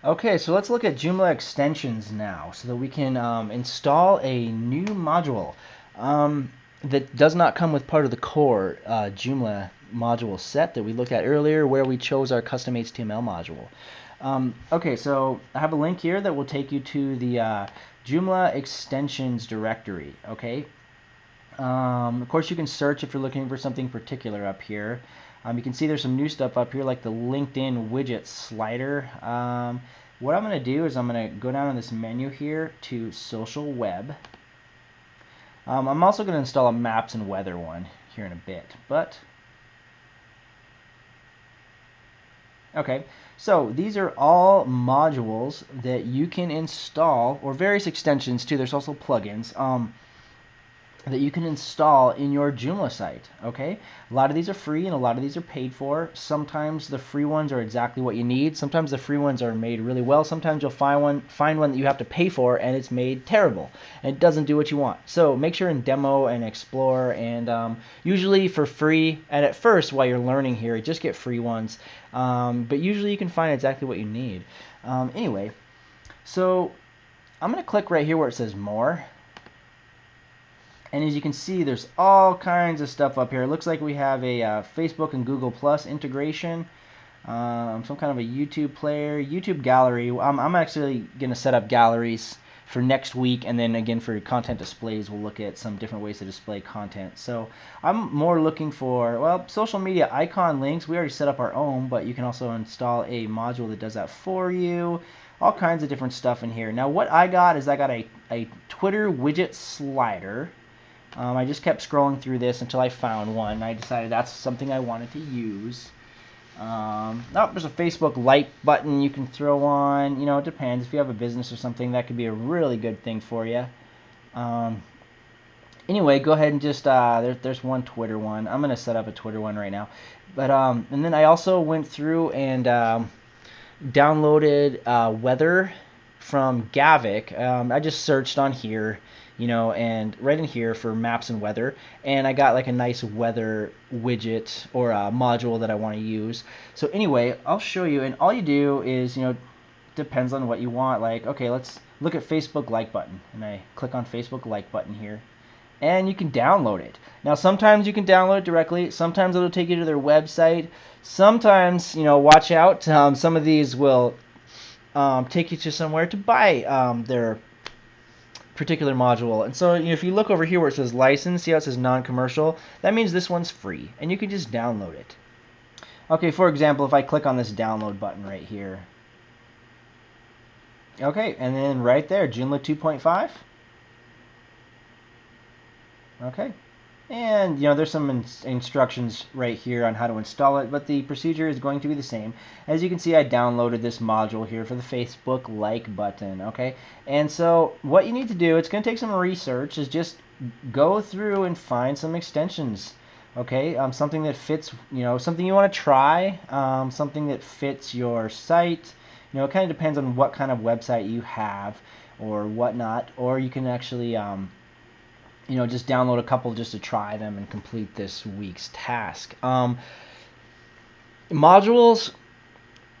Okay, so let's look at Joomla extensions now so that we can install a new module that does not come with part of the core Joomla module set that we looked at earlier where we chose our custom HTML module. Okay, so I have a link here that will take you to the Joomla extensions directory. Okay, of course, you can search if you're looking for something particular up here. You can see there's some new stuff up here like the LinkedIn widget slider. What I'm going to do is I'm going to go down in this menu here to social web. I'm also going to install a maps and weather one here in a bit. Okay, so these are all modules that you can install, or various extensions too. There's also plugins. That you can install in your Joomla site. Okay, a lot of these are free and a lot of these are paid for. Sometimes the free ones are exactly what you need. Sometimes the free ones are made really well. Sometimes you'll find one that you have to pay for and it's made terrible and it doesn't do what you want. So make sure and demo and explore, and usually for free. And at first, while you're learning here, just get free ones. But usually you can find exactly what you need. Anyway, so I'm going to click right here where it says more. And as you can see, there's all kinds of stuff up here. It looks like we have a Facebook and Google Plus integration, some kind of a YouTube player, YouTube gallery. I'm actually going to set up galleries for next week, and then again for content displays, we'll look at some different ways to display content. So I'm more looking for, well, social media icon links. We already set up our own, but you can also install a module that does that for you. All kinds of different stuff in here. Now what I got is I got a Twitter widget slider. I just kept scrolling through this until I found one. I decided that's something I wanted to use. Oh, there's a Facebook like button you can throw on. You know, it depends. If you have a business or something, that could be a really good thing for you. Anyway, go ahead and just there's one Twitter one. I'm gonna set up a Twitter one right now. But and then I also went through and downloaded weather from Gavik. I just searched on here, you know, and right in here for maps and weather, and I got like a nice weather widget or a module that I want to use. So anyway, I'll show you, and all you do is, you know, depends on what you want. Like, okay, let's look at Facebook like button, and I click on Facebook like button here, and you can download it. Now sometimes you can download it directly, sometimes it'll take you to their website, sometimes, you know, watch out, some of these will take you to somewhere to buy their particular module. And so, you know, if you look over here where it says license, see how it says non-commercial? That means this one's free, and you can just download it. Okay, for example, if I click on this download button right here. Okay, and then right there, Joomla 2.5. Okay, and you know, there's some instructions right here on how to install it, but the procedure is going to be the same. As you can see, I downloaded this module here for the Facebook like button. Okay, and so what you need to do, it's going to take some research, is just go through and find some extensions. Okay, something that fits, you know, something you want to try, something that fits your site. You know, it kind of depends on what kind of website you have or whatnot, or you can actually you know, just download a couple just to try them and complete this week's task. Modules,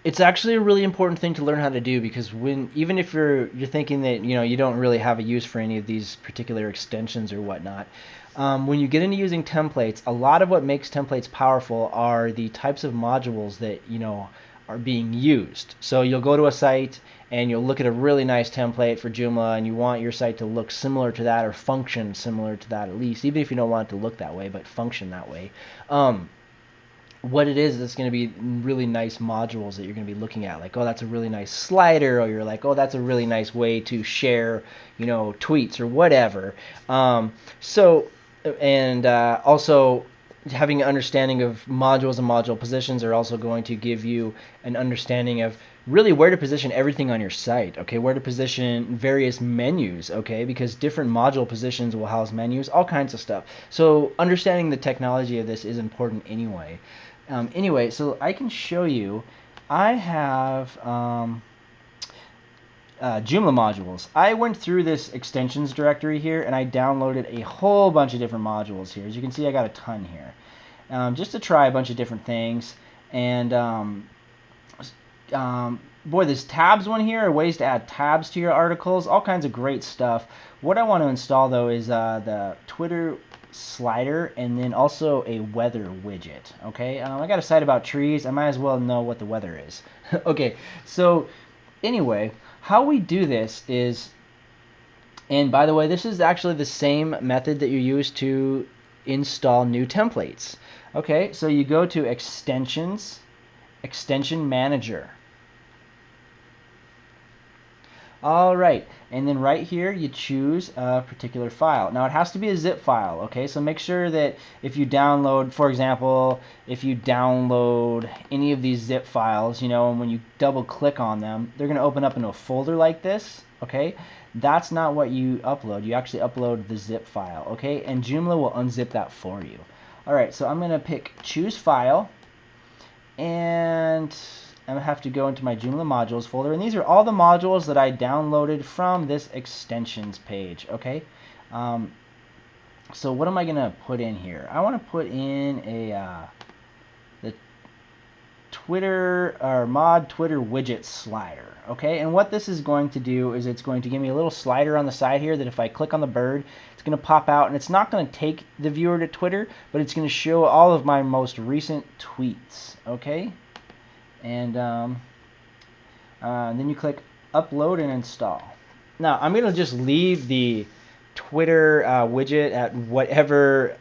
it's actually a really important thing to learn how to do, because when, even if you're thinking that, you know, you don't really have a use for any of these particular extensions or whatnot, when you get into using templates, a lot of what makes templates powerful are the types of modules that, you know, are being used. So you'll go to a site and you'll look at a really nice template for Joomla, and you want your site to look similar to that or function similar to that, at least, even if you don't want it to look that way, but function that way. What it is, it's going to be really nice modules that you're going to be looking at, like, oh, that's a really nice slider, or you're like, oh, that's a really nice way to share, you know, tweets or whatever. Also having an understanding of modules and module positions are also going to give you an understanding of really where to position everything on your site. Okay, where to position various menus. Okay, because different module positions will house menus, all kinds of stuff. So understanding the technology of this is important anyway. Anyway, so I can show you. I have Joomla modules. I went through this extensions directory here, and I downloaded a whole bunch of different modules here. As you can see, I got a ton here, just to try a bunch of different things. And boy, this tabs one here, ways to add tabs to your articles, all kinds of great stuff. What I want to install though is the Twitter slider and then also a weather widget. Okay, I got a site about trees. I might as well know what the weather is. Okay, so anyway, how we do this is, and by the way, this is actually the same method that you use to install new templates. Okay, so you go to Extensions, Extension Manager. All right, and then right here you choose a particular file. Now it has to be a zip file, okay? So make sure that if you download, for example, if you download any of these zip files, you know, and when you double click on them, they're going to open up into a folder like this, okay? That's not what you upload. You actually upload the zip file, okay? And Joomla will unzip that for you. All right, so I'm going to pick Choose File, and I'm going to have to go into my Joomla modules folder, and these are all the modules that I downloaded from this extensions page, okay? So what am I going to put in here? I want to put in the Twitter or mod Twitter widget slider, okay? And what this is going to do is it's going to give me a little slider on the side here that if I click on the bird, it's going to pop out, and it's not going to take the viewer to Twitter, but it's going to show all of my most recent tweets, okay? And then you click upload and install. Now I'm going to just leave the Twitter widget at whatever,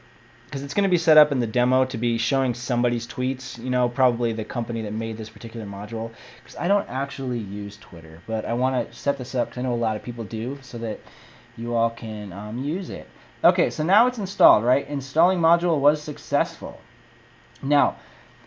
because it's going to be set up in the demo to be showing somebody's tweets, you know, probably the company that made this particular module, because I don't actually use Twitter, but I want to set this up because I know a lot of people do, so that you all can use it. Okay, so now it's installed, right? Installing module was successful. Now,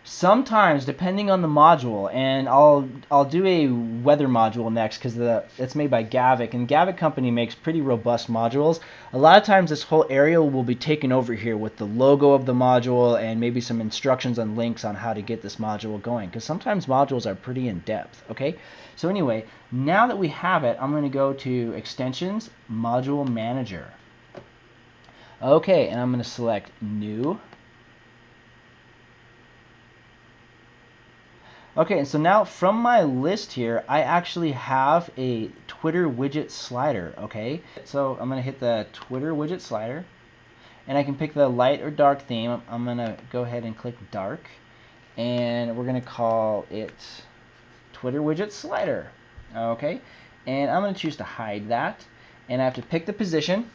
sometimes, depending on the module, and I'll do a weather module next because it's made by Gavik, and Gavik company makes pretty robust modules. A lot of times this whole area will be taken over here with the logo of the module and maybe some instructions and links on how to get this module going, because sometimes modules are pretty in depth, okay? So anyway, now that we have it, I'm going to go to Extensions, Module Manager. Okay, and I'm going to select New. Okay, and so now from my list here, I actually have a Twitter widget slider, okay? So I'm going to hit the Twitter widget slider, and I can pick the light or dark theme. I'm going to go ahead and click dark, and we're going to call it Twitter widget slider, okay? And I'm going to choose to hide that, and I have to pick the position,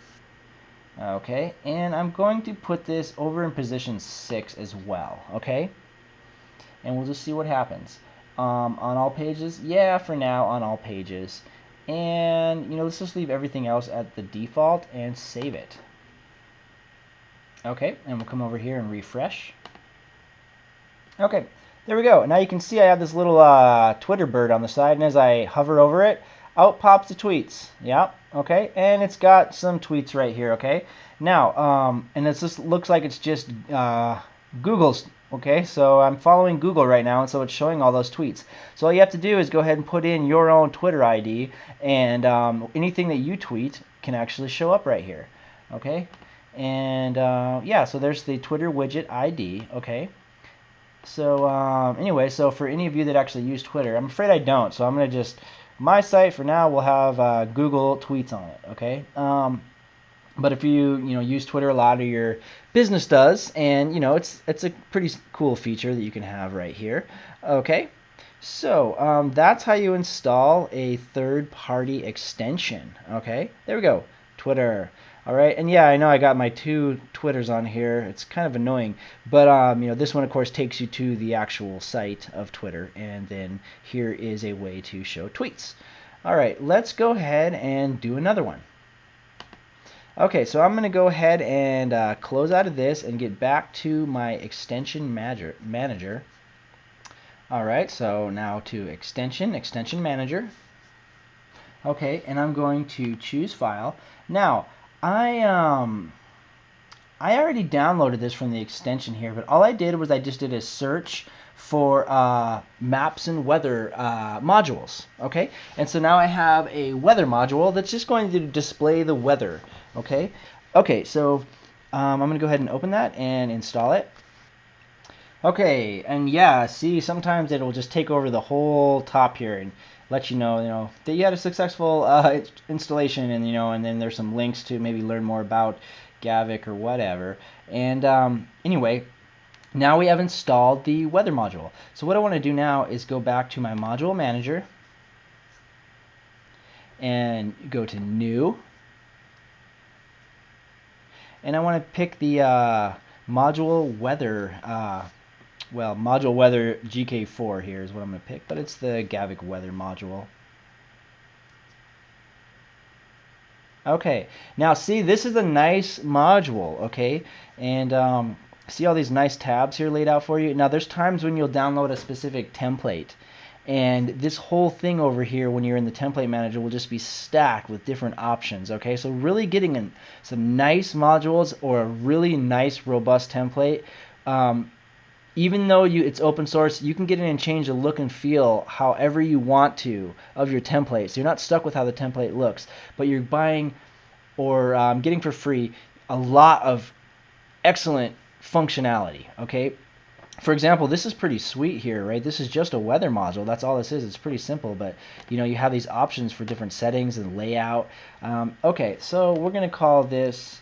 okay? And I'm going to put this over in position 6 as well, okay? And we'll just see what happens. On all pages, yeah, for now on all pages. And, you know, let's just leave everything else at the default and save it. Okay, and we'll come over here and refresh. Okay, there we go. Now you can see I have this little Twitter bird on the side, and as I hover over it, out pops the tweets. Yeah, okay, and it's got some tweets right here, okay? Now, and it just looks like it's just Google's. Okay, so I'm following Google right now, and so it's showing all those tweets. So all you have to do is go ahead and put in your own Twitter ID, and anything that you tweet can actually show up right here. Okay, and yeah, so there's the Twitter widget ID. Okay, so anyway, so for any of you that actually use Twitter, I'm afraid I don't, so I'm going to just, my site for now will have Google tweets on it. Okay. But if you use Twitter a lot, or your business does, and it's a pretty cool feature that you can have right here. Okay, so that's how you install a third-party extension. Okay, there we go, Twitter. All right, and yeah, I know I got my two Twitters on here. It's kind of annoying, but this one of course takes you to the actual site of Twitter, and then here is a way to show tweets. All right, let's go ahead and do another one. Okay, so I'm going to go ahead and close out of this and get back to my extension manager. All right, so now to extension manager. Okay, and I'm going to choose file. Now, I already downloaded this from the extension here, but all I did was I just did a search for maps and weather modules. Okay, and so now I have a weather module that's just going to display the weather. Okay, so I'm going to go ahead and open that and install it. Okay, and yeah, see, sometimes it'll just take over the whole top here, and let you know that you had a successful installation, and and then there's some links to maybe learn more about Gavik or whatever. And anyway, now we have installed the weather module. So what I want to do now is go back to my module manager and go to new, and I want to pick the module weather module weather GK4 here is what I'm going to pick, but it's the Gavik weather module. Okay, now see, this is a nice module, okay, and see all these nice tabs here laid out for you. Now there's times when you'll download a specific template, and this whole thing over here when you're in the template manager will just be stacked with different options. Okay, so really getting in some nice modules or a really nice robust template, even though it's open source, you can get in and change the look and feel however you want to of your template. So you're not stuck with how the template looks, but you're buying or getting for free a lot of excellent functionality. Okay, for example, this is pretty sweet here, right? This is just a weather module. That's all this is. It's pretty simple, but you have these options for different settings and layout. Okay, so we're gonna call this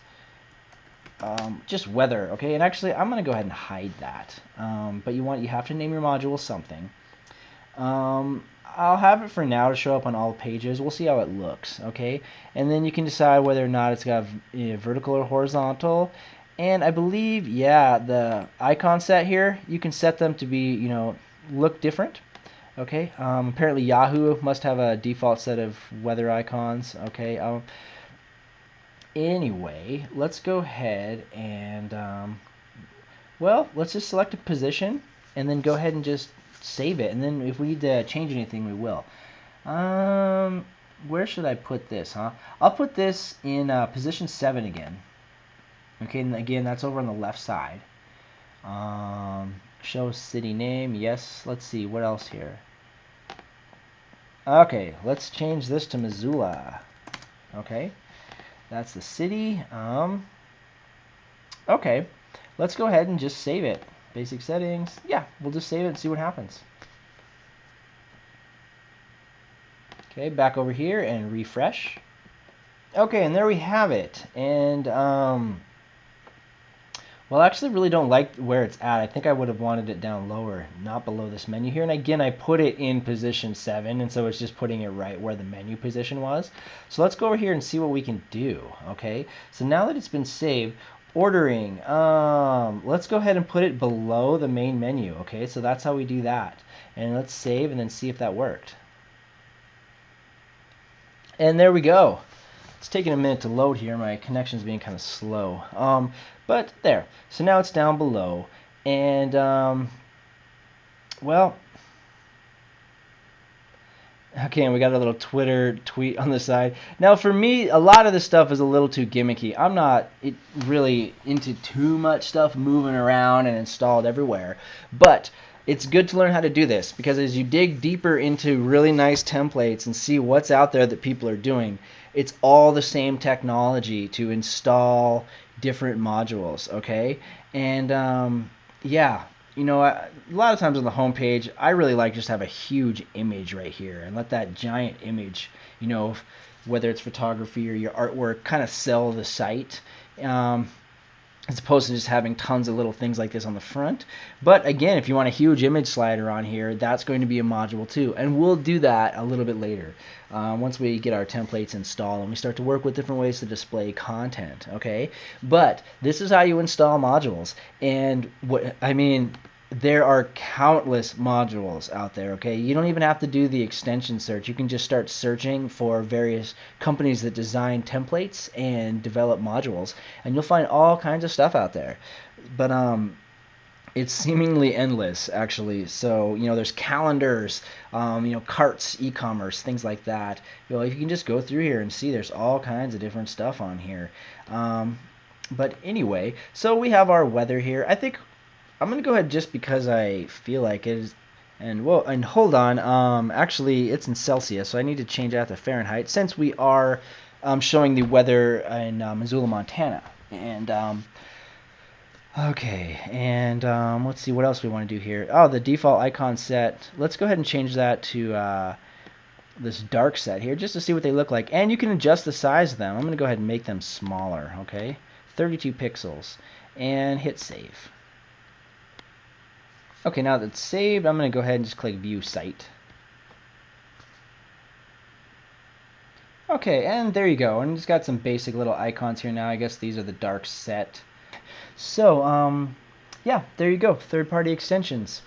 just weather, okay? And actually, I'm gonna go ahead and hide that. But you have to name your module something. I'll have it for now to show up on all pages. We'll see how it looks, okay? And then you can decide whether or not it's got vertical or horizontal. And I believe, yeah, the icon set here, you can set them to be, look different. Okay. Apparently Yahoo must have a default set of weather icons. Okay. Anyway, let's go ahead and, let's just select a position and then go ahead and just save it. And then if we need to change anything, we will. Where should I put this, huh? I'll put this in position 7 again. Okay, and again, that's over on the left side. Show city name. Yes, let's see. What else here? Okay, let's change this to Missoula. Okay, that's the city. Okay, let's go ahead and just save it. Basic settings. Yeah, we'll just save it and see what happens. Okay, back over here and refresh. Okay, and there we have it. And well, I actually really don't like where it's at. I think I would have wanted it down lower, not below this menu here. And again, I put it in position 7, and so it's just putting it right where the menu position was. So let's go over here and see what we can do, okay? So now that it's been saved, ordering, let's go ahead and put it below the main menu, okay? So that's how we do that. And let's save and then see if that worked. And there we go. It's taking a minute to load here. My connection's being kind of slow. But there. So now it's down below. And, well, okay, and we got a little Twitter tweet on the side. Now, for me, a lot of this stuff is a little too gimmicky. I'm not really into too much stuff moving around and installed everywhere. But it's good to learn how to do this, because as you dig deeper into really nice templates and see what's out there that people are doing, it's all the same technology to install different modules, okay? And yeah, a lot of times on the home page, I really like just have a huge image right here and let that giant image, whether it's photography or your artwork, kind of sell the site. As opposed to just having tons of little things like this on the front. But again, if you want a huge image slider on here, that's going to be a module too. And we'll do that a little bit later once we get our templates installed and we start to work with different ways to display content, okay? But this is how you install modules. And there are countless modules out there, okay? You don't even have to do the extension search. You can just start searching for various companies that design templates and develop modules, and you'll find all kinds of stuff out there. But it's seemingly endless, actually. So, there's calendars, carts, e-commerce, things like that. If you can just go through here and see, there's all kinds of different stuff on here. But anyway, so we have our weather here. I think I'm going to go ahead just because I feel like it is. And hold on. Actually, it's in Celsius, so I need to change that to Fahrenheit since we are showing the weather in Missoula, Montana. And okay, and let's see what else we want to do here. Oh, the default icon set. Let's go ahead and change that to this dark set here just to see what they look like. And you can adjust the size of them. I'm going to go ahead and make them smaller, okay? 32 pixels. And hit save. Okay, now that it's saved, I'm going to go ahead and just click View Site. Okay, and there you go. And it's got some basic little icons here now. I guess these are the dark set. So, yeah, there you go. Third-party extensions.